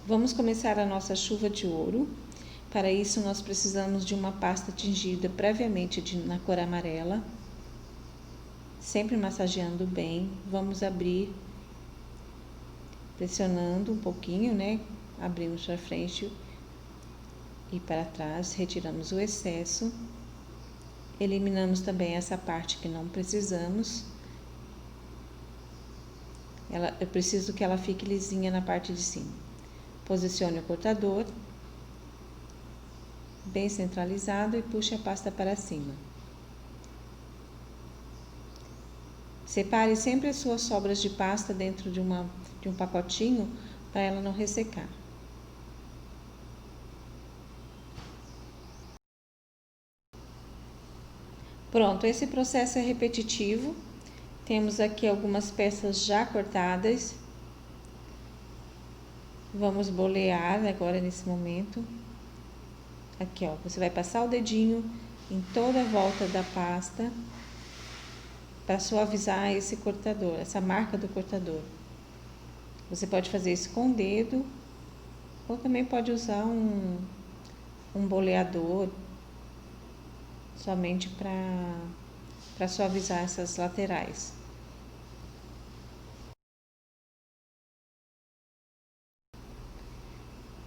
Vamos começar a nossa chuva de ouro. Para isso, nós precisamos de uma pasta tingida previamente na cor amarela, sempre massageando bem. Vamos abrir, pressionando um pouquinho, né? Abrimos para frente e para trás, retiramos o excesso. Eliminamos também essa parte que não precisamos. Eu preciso que ela fique lisinha na parte de cima. Posicione o cortador bem centralizado e puxe a pasta para cima. Separe sempre as suas sobras de pasta dentro de um pacotinho para ela não ressecar. Pronto, esse processo é repetitivo. Temos aqui algumas peças já cortadas. Vamos bolear agora nesse momento. Aqui, ó, você vai passar o dedinho em toda a volta da pasta para suavizar esse cortador, essa marca do cortador. Você pode fazer isso com o dedo ou também pode usar um boleador somente para suavizar essas laterais.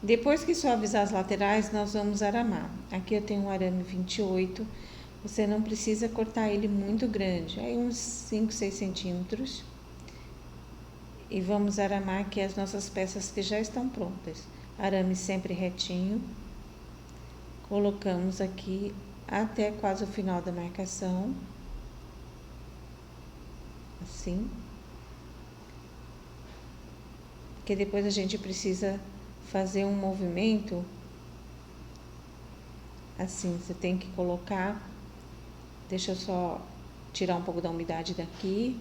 Depois que suavizar as laterais, nós vamos aramar. Aqui eu tenho um arame 28, você não precisa cortar ele muito grande, aí uns 5, 6 centímetros. E vamos aramar aqui as nossas peças que já estão prontas. Arame sempre retinho. Colocamos aqui até quase o final da marcação. Assim. Porque depois a gente precisa fazer um movimento. Assim, você tem que colocar. Deixa eu só tirar um pouco da umidade daqui.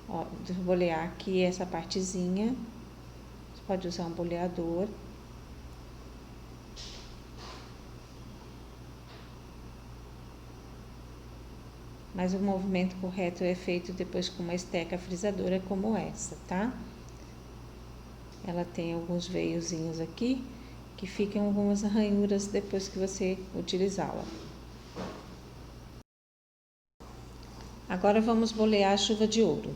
Ó, bolear aqui essa partezinha. Você pode usar um boleador. Mas o movimento correto é feito depois com uma esteca frisadora como essa, tá? Ela tem alguns veiozinhos aqui que ficam algumas ranhuras depois que você utilizá-la. Agora vamos bolear a chuva de ouro.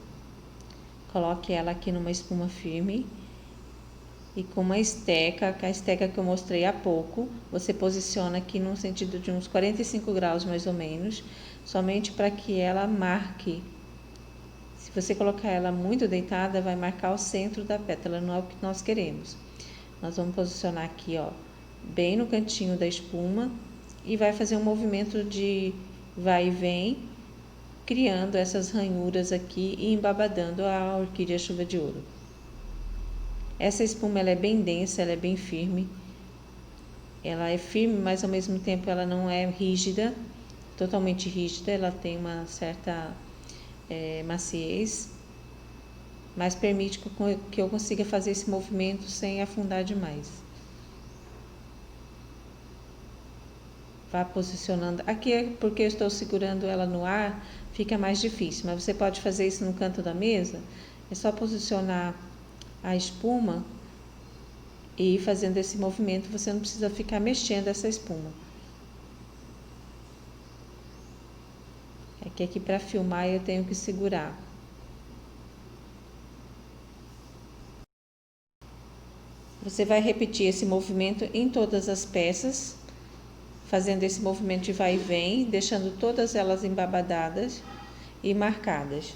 Coloque ela aqui numa espuma firme e com uma esteca, a esteca que eu mostrei há pouco, você posiciona aqui no sentido de uns 45 graus mais ou menos, somente para que ela marque. Se você colocar ela muito deitada, vai marcar o centro da pétala, não é o que nós queremos. Nós vamos posicionar aqui, ó, bem no cantinho da espuma e vai fazer um movimento de vai e vem, criando essas ranhuras aqui e embabadando a orquídea chuva de ouro. Essa espuma ela é bem densa, ela é bem firme. Ela é firme, mas ao mesmo tempo ela não é rígida, totalmente rígida, ela tem uma certa maciez, mas permite que eu consiga fazer esse movimento sem afundar demais. Vá posicionando. Aqui é porque eu estou segurando ela no ar, fica mais difícil, mas você pode fazer isso no canto da mesa. É só posicionar a espuma e ir fazendo esse movimento, você não precisa ficar mexendo essa espuma. É que aqui para filmar eu tenho que segurar. Você vai repetir esse movimento em todas as peças, fazendo esse movimento de vai e vem, deixando todas elas embabadadas e marcadas.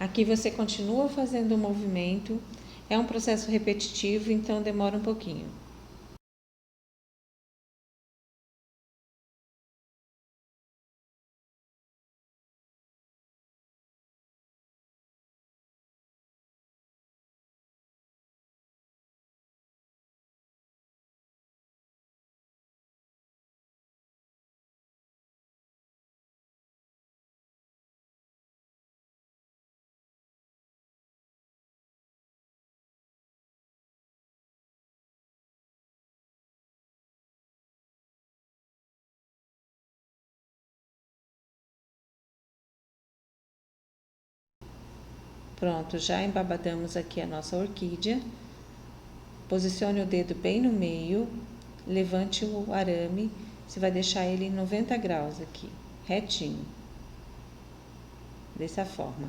Aqui você continua fazendo o movimento, é um processo repetitivo, então demora um pouquinho. Pronto, já embabadamos aqui a nossa orquídea. Posicione o dedo bem no meio, levante o arame, você vai deixar ele em 90 graus aqui, retinho. Dessa forma.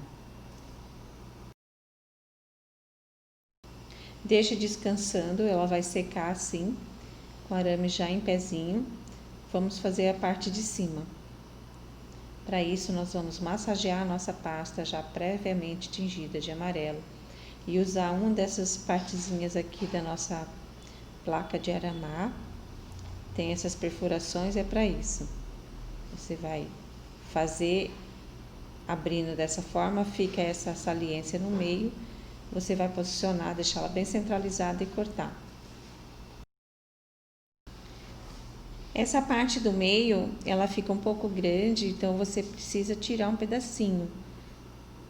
Deixe descansando, ela vai secar assim, com o arame já em pezinho. Vamos fazer a parte de cima. Para isso, nós vamos massagear a nossa pasta já previamente tingida de amarelo e usar uma dessas partezinhas aqui da nossa placa de aramar. Tem essas perfurações, é para isso. Você vai fazer abrindo dessa forma, fica essa saliência no meio. Você vai posicionar, deixar ela bem centralizada e cortar. Essa parte do meio, ela fica um pouco grande, então você precisa tirar um pedacinho.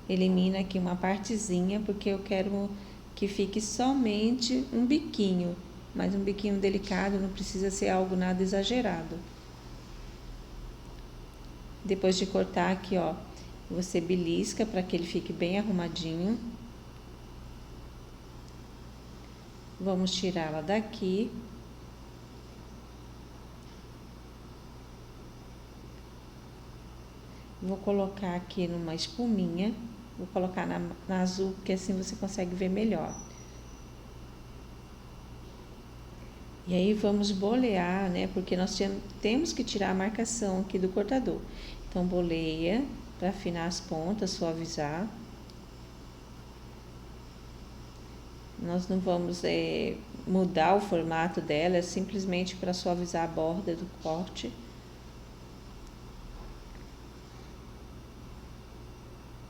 Elimina aqui uma partezinha, porque eu quero que fique somente um biquinho, mas um biquinho delicado, não precisa ser algo nada exagerado. Depois de cortar aqui, ó, você belisca para que ele fique bem arrumadinho. Vamos tirá-la daqui. Vou colocar aqui numa espuminha, vou colocar na azul, porque assim você consegue ver melhor. E aí vamos bolear, né? Porque nós temos que tirar a marcação aqui do cortador. Então, boleia para afinar as pontas, suavizar. Nós não vamos mudar o formato dela, é simplesmente para suavizar a borda do corte.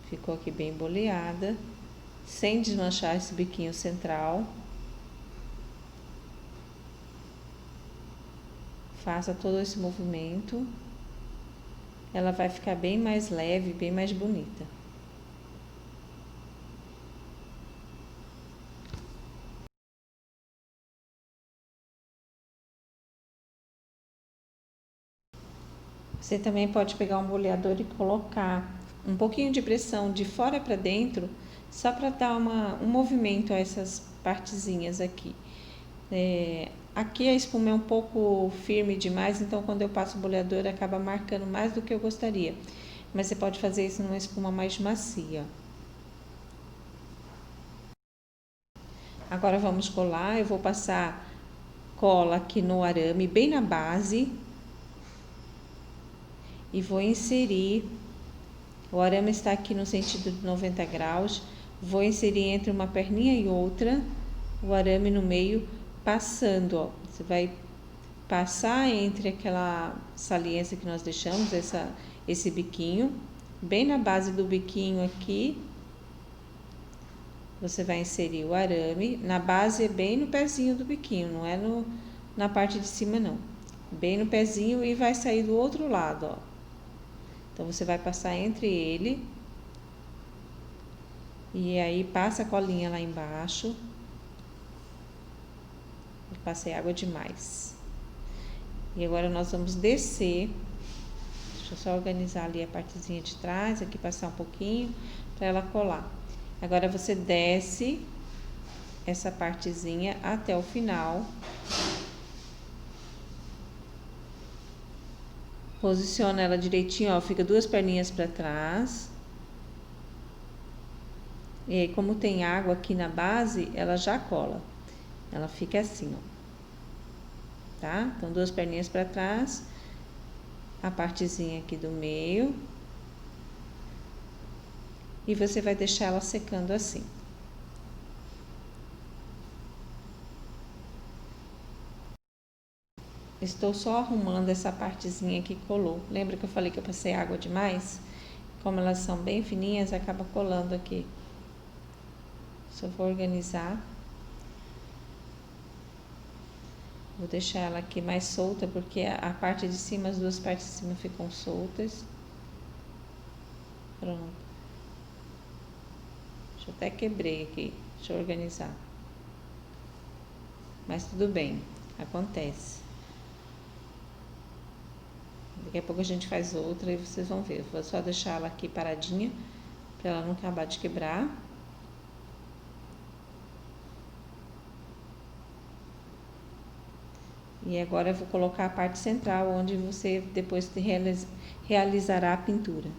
Ficou aqui bem boleada, sem desmanchar esse biquinho central. Faça todo esse movimento. Ela vai ficar bem mais leve, bem mais bonita. Você também pode pegar um boleador e colocar um pouquinho de pressão de fora para dentro, só para dar um movimento a essas partezinhas aqui. Aqui a espuma é um pouco firme demais, então quando eu passo o boleador acaba marcando mais do que eu gostaria. Mas você pode fazer isso numa espuma mais macia. Agora vamos colar, eu vou passar cola aqui no arame, bem na base. E vou inserir, o arame está aqui no sentido de 90 graus, vou inserir entre uma perninha e outra, o arame no meio, passando, ó, você vai passar entre aquela saliência que nós deixamos, esse biquinho, bem na base do biquinho aqui, você vai inserir o arame, na base é bem no pezinho do biquinho, não é na parte de cima não, bem no pezinho e vai sair do outro lado, ó. Então, você vai passar entre ele e aí passa a colinha lá embaixo. Eu passei água demais. E agora nós vamos descer. Deixa eu só organizar ali a partezinha de trás, aqui passar um pouquinho para ela colar. Agora você desce essa partezinha até o final. Posiciona ela direitinho, ó, fica duas perninhas para trás. E aí, como tem água aqui na base, ela já cola. Ela fica assim, ó. Tá? Então, duas perninhas para trás. A partezinha aqui do meio. E você vai deixar ela secando assim. Estou só arrumando essa partezinha que colou. Lembra que eu falei que eu passei água demais? Como elas são bem fininhas, acaba colando aqui. Só vou organizar. Vou deixar ela aqui mais solta, porque a parte de cima, as duas partes de cima ficam soltas. Pronto. Deixa eu até quebrei aqui. Deixa eu organizar. Mas tudo bem, acontece. Daqui a pouco a gente faz outra e vocês vão ver. Eu vou só deixar ela aqui paradinha, para ela não acabar de quebrar. E agora eu vou colocar a parte central, onde você depois realizará a pintura.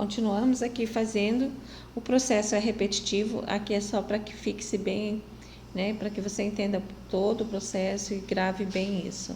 Continuamos aqui fazendo, o processo é repetitivo, aqui é só para que fixe bem, né, para que você entenda todo o processo e grave bem isso.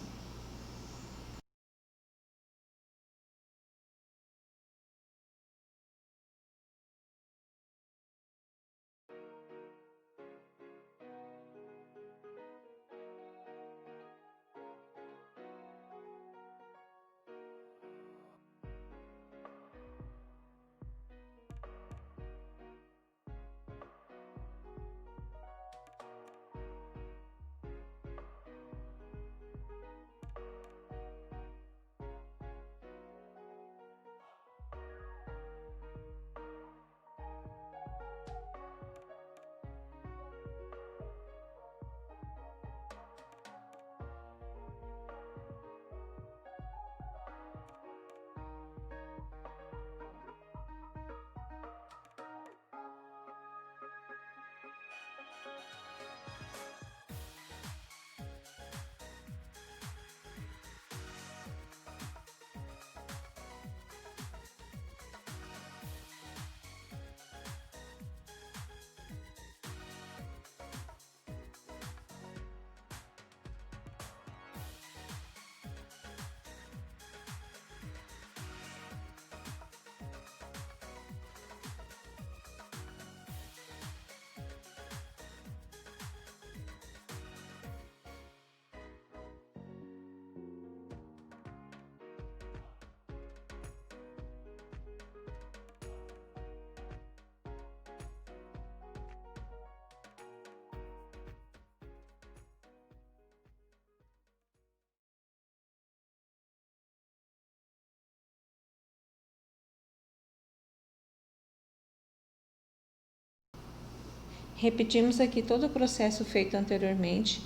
Repetimos aqui todo o processo feito anteriormente.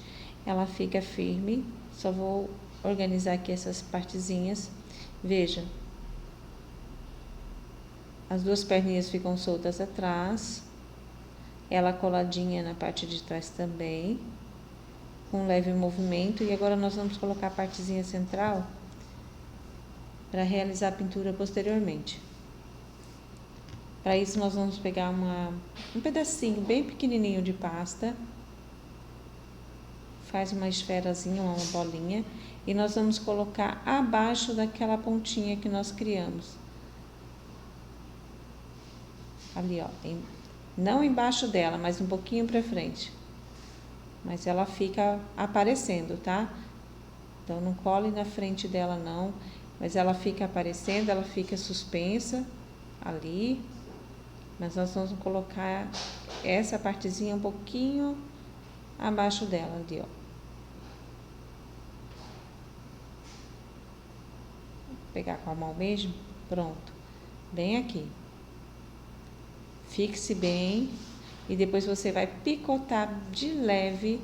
Ela fica firme. Só vou organizar aqui essas partezinhas. Veja, as duas perninhas ficam soltas atrás, ela coladinha na parte de trás também, com um leve movimento. E agora nós vamos colocar a partezinha central para realizar a pintura posteriormente. Para isso nós vamos pegar um pedacinho bem pequenininho de pasta, faz uma esferazinha, uma bolinha, e nós vamos colocar abaixo daquela pontinha que nós criamos. Ali, ó, não embaixo dela, mas um pouquinho para frente. Mas ela fica aparecendo, tá? Então não cole na frente dela não, mas ela fica aparecendo, ela fica suspensa ali. Mas nós vamos colocar essa partezinha um pouquinho abaixo dela ali, ó. Vou pegar com a mão mesmo, pronto. Bem aqui. Fixe bem e depois você vai picotar de leve,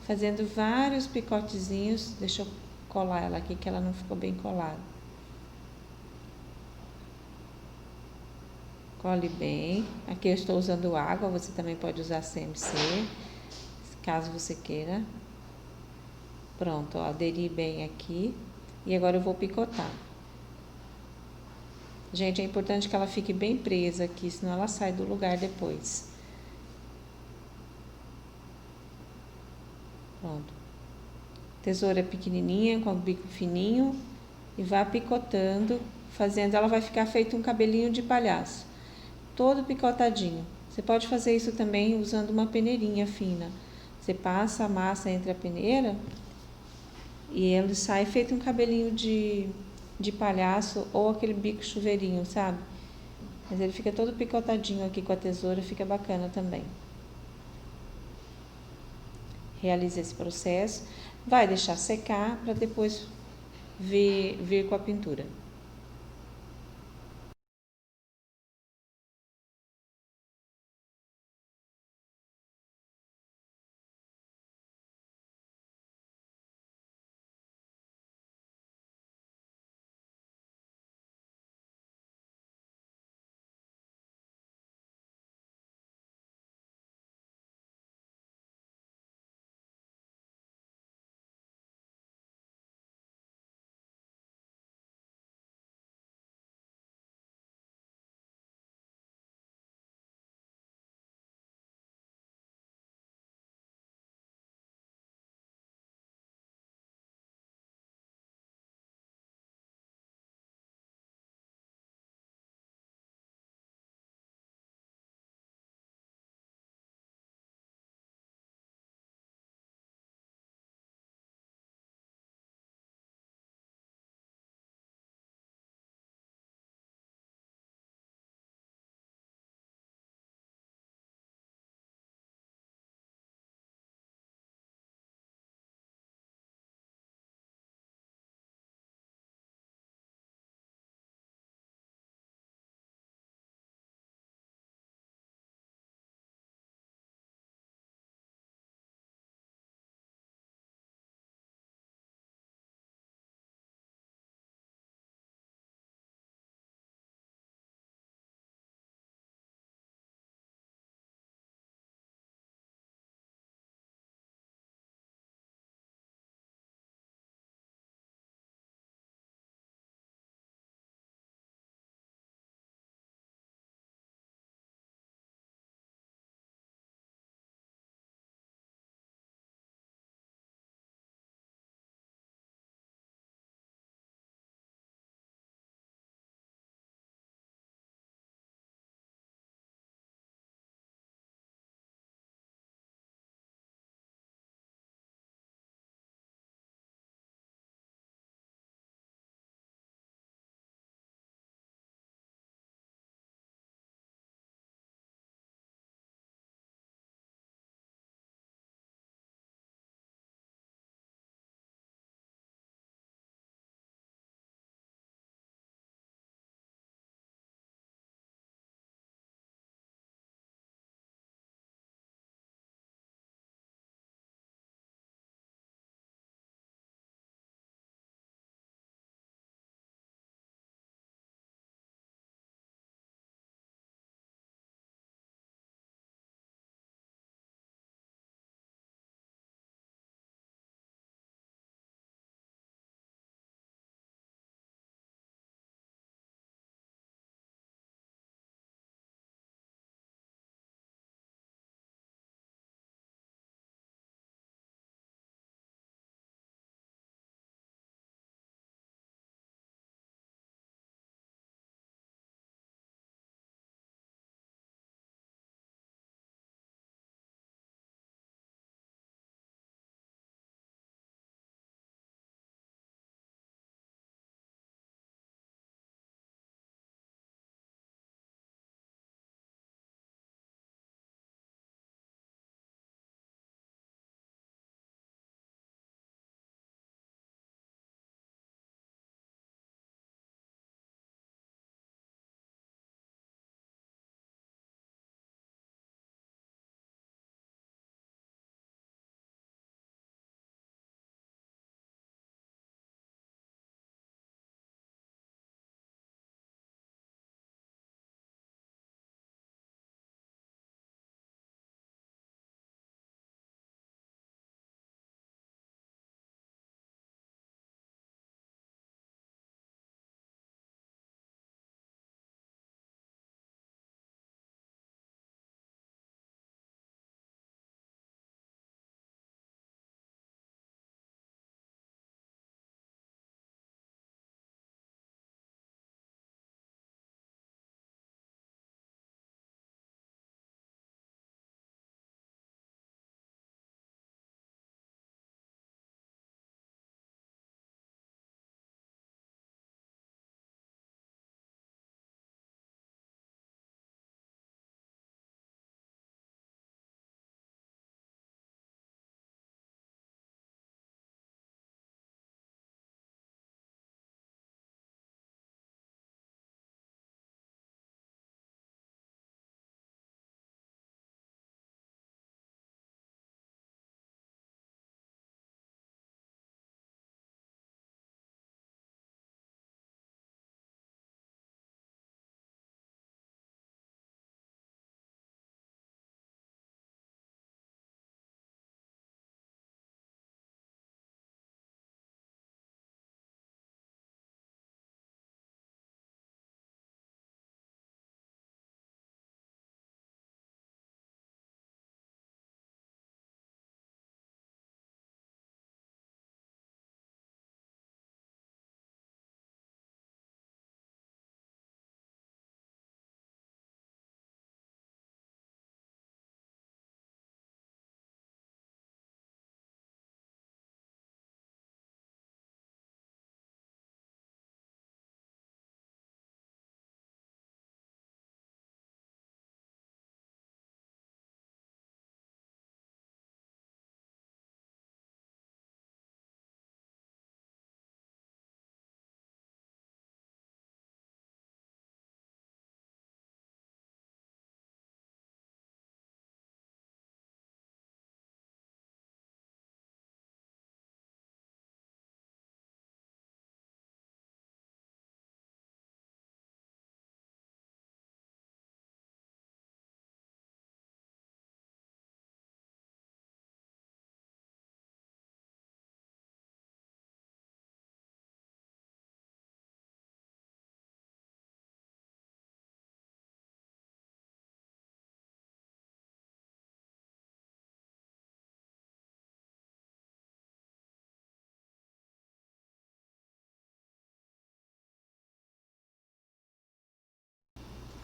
fazendo vários picotezinhos. Deixa eu colar ela aqui que ela não ficou bem colada. Cole bem. Aqui eu estou usando água, você também pode usar CMC, caso você queira. Pronto, ó, aderi bem aqui. E agora eu vou picotar. Gente, é importante que ela fique bem presa aqui, senão ela sai do lugar depois. Pronto. Tesoura pequenininha, com o bico fininho. E vá picotando, fazendo, ela vai ficar feito um cabelinho de palhaço. Todo picotadinho. Você pode fazer isso também usando uma peneirinha fina. Você passa a massa entre a peneira e ele sai feito um cabelinho de palhaço ou aquele bico chuveirinho, sabe? Mas ele fica todo picotadinho aqui com a tesoura, fica bacana também. Realize esse processo. Vai deixar secar para depois vir com a pintura.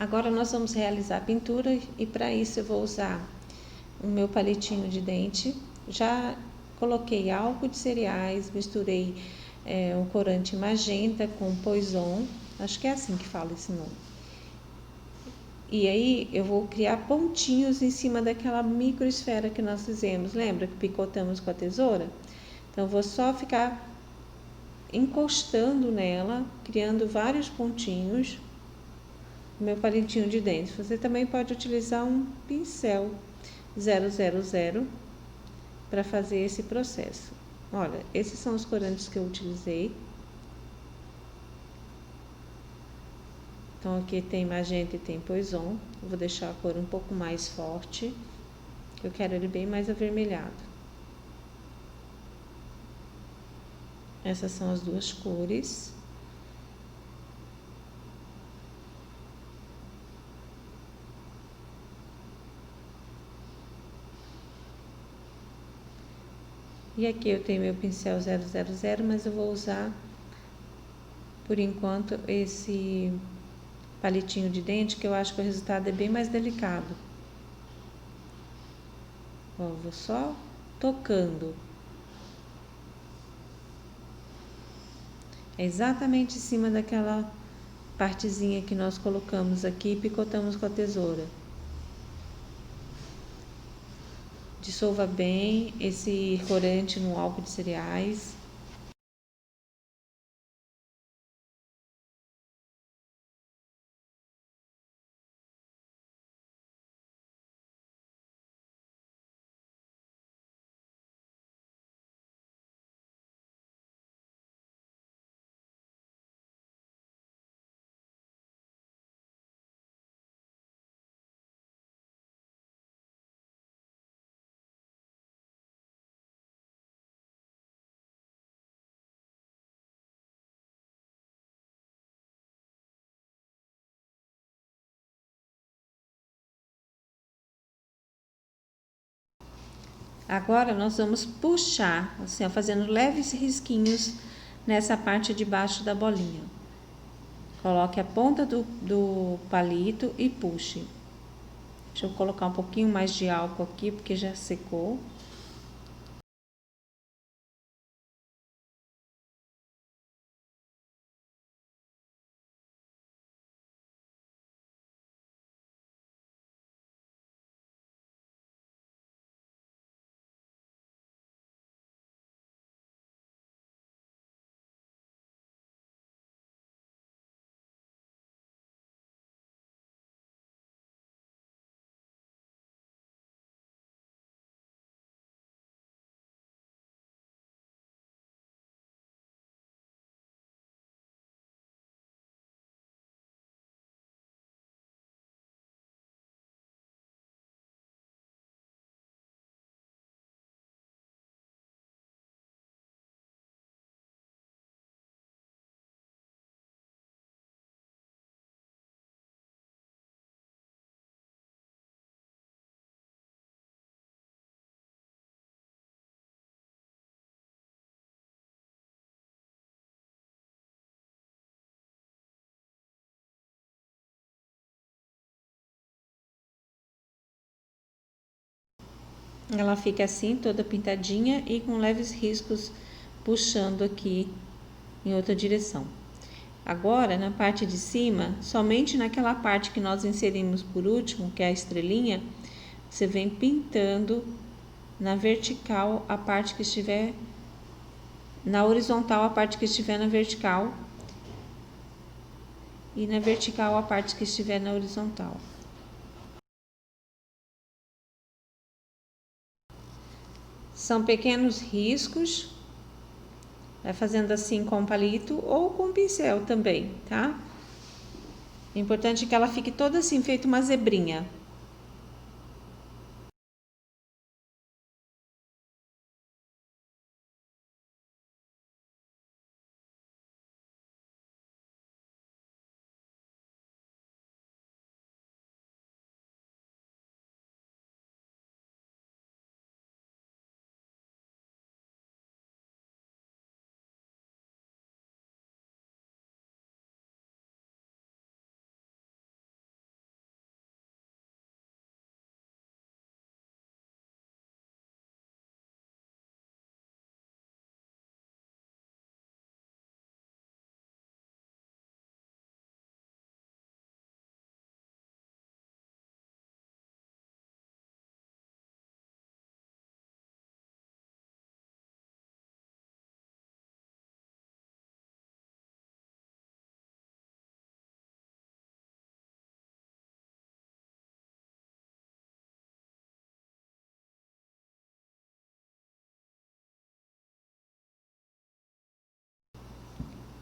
Agora nós vamos realizar a pintura e para isso eu vou usar o meu palitinho de dente. Já coloquei álcool de cereais, misturei um corante magenta com poison, acho que é assim que fala esse nome. E aí eu vou criar pontinhos em cima daquela microesfera que nós fizemos, lembra que picotamos com a tesoura? Então eu vou só ficar encostando nela, criando vários pontinhos. Meu palitinho de dente. Você também pode utilizar um pincel 000 para fazer esse processo. Olha, esses são os corantes que eu utilizei. Então aqui tem magenta e tem poison. Eu vou deixar a cor um pouco mais forte. Eu quero ele bem mais avermelhado. Essas são as duas cores. E aqui eu tenho meu pincel 000, mas eu vou usar, por enquanto, esse palitinho de dente, que eu acho que o resultado é bem mais delicado. Ó, vou só tocando. É exatamente em cima daquela partezinha que nós colocamos aqui e picotamos com a tesoura. Dissolva bem esse corante no álcool de cereais. Agora nós vamos puxar, assim, ó, fazendo leves risquinhos nessa parte de baixo da bolinha. Coloque a ponta do palito e puxe. Deixa eu colocar um pouquinho mais de álcool aqui, porque já secou. Ela fica assim, toda pintadinha e com leves riscos puxando aqui em outra direção. Agora, na parte de cima, somente naquela parte que nós inserimos por último, que é a estrelinha, você vem pintando na vertical a parte que estiver, na horizontal a parte que estiver na vertical e na vertical a parte que estiver na horizontal. São pequenos riscos, vai fazendo assim com o palito ou com o pincel também, tá? O importante é que ela fique toda assim, feito uma zebrinha.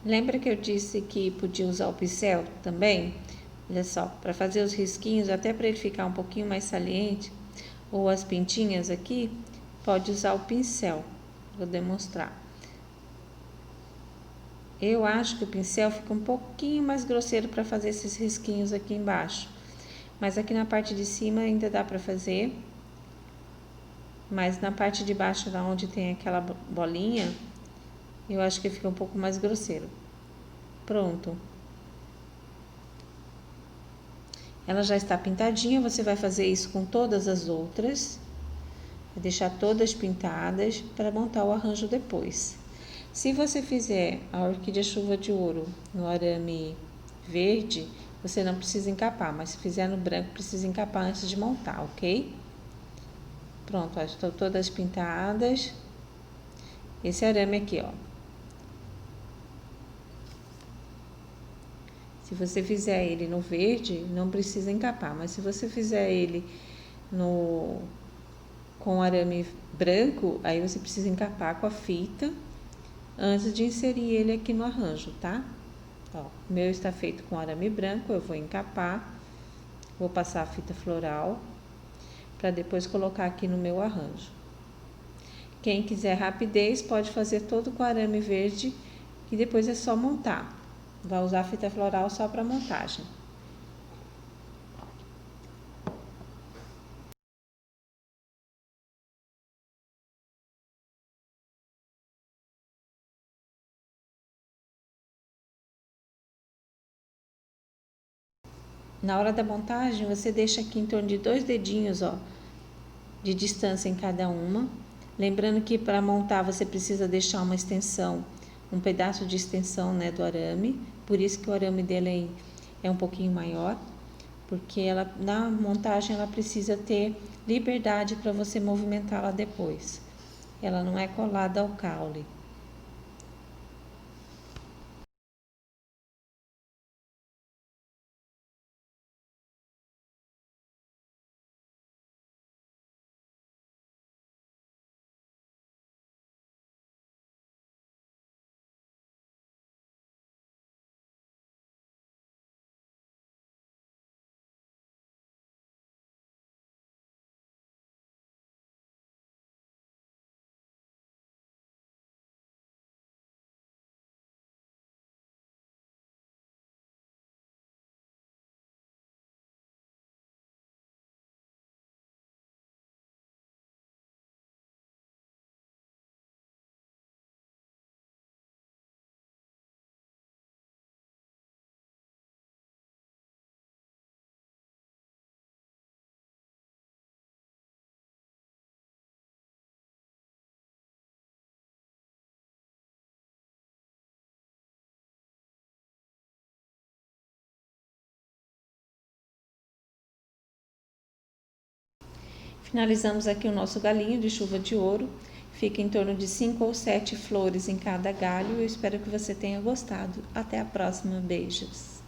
Lembra que eu disse que podia usar o pincel também? Olha só, para fazer os risquinhos, até para ele ficar um pouquinho mais saliente, ou as pintinhas aqui, pode usar o pincel. Vou demonstrar. Eu acho que o pincel fica um pouquinho mais grosseiro para fazer esses risquinhos aqui embaixo. Mas aqui na parte de cima ainda dá para fazer. Mas na parte de baixo, da onde tem aquela bolinha, eu acho que fica um pouco mais grosseiro. Pronto. Ela já está pintadinha, você vai fazer isso com todas as outras. Vai deixar todas pintadas para montar o arranjo depois. Se você fizer a orquídea chuva de ouro no arame verde, você não precisa encapar, mas se fizer no branco, precisa encapar antes de montar, ok? Pronto, ó, estão todas pintadas. Esse arame aqui, ó. Se você fizer ele no verde, não precisa encapar, mas se você fizer ele com arame branco, aí você precisa encapar com a fita antes de inserir ele aqui no arranjo, tá? Ó, o meu está feito com arame branco, eu vou encapar, vou passar a fita floral para depois colocar aqui no meu arranjo. Quem quiser rapidez pode fazer todo com arame verde e depois é só montar. Vai usar a fita floral só para montagem. Na hora da montagem, você deixa aqui em torno de 2 dedinhos, ó, de distância em cada uma. Lembrando que para montar você precisa deixar uma extensão, um pedaço de extensão, né, do arame. Por isso que o arame dele é um pouquinho maior, porque ela, na montagem ela precisa ter liberdade para você movimentá-la depois. Ela não é colada ao caule. Finalizamos aqui o nosso galinho de chuva de ouro. Fica em torno de 5 ou 7 flores em cada galho. Eu espero que você tenha gostado. Até a próxima. Beijos!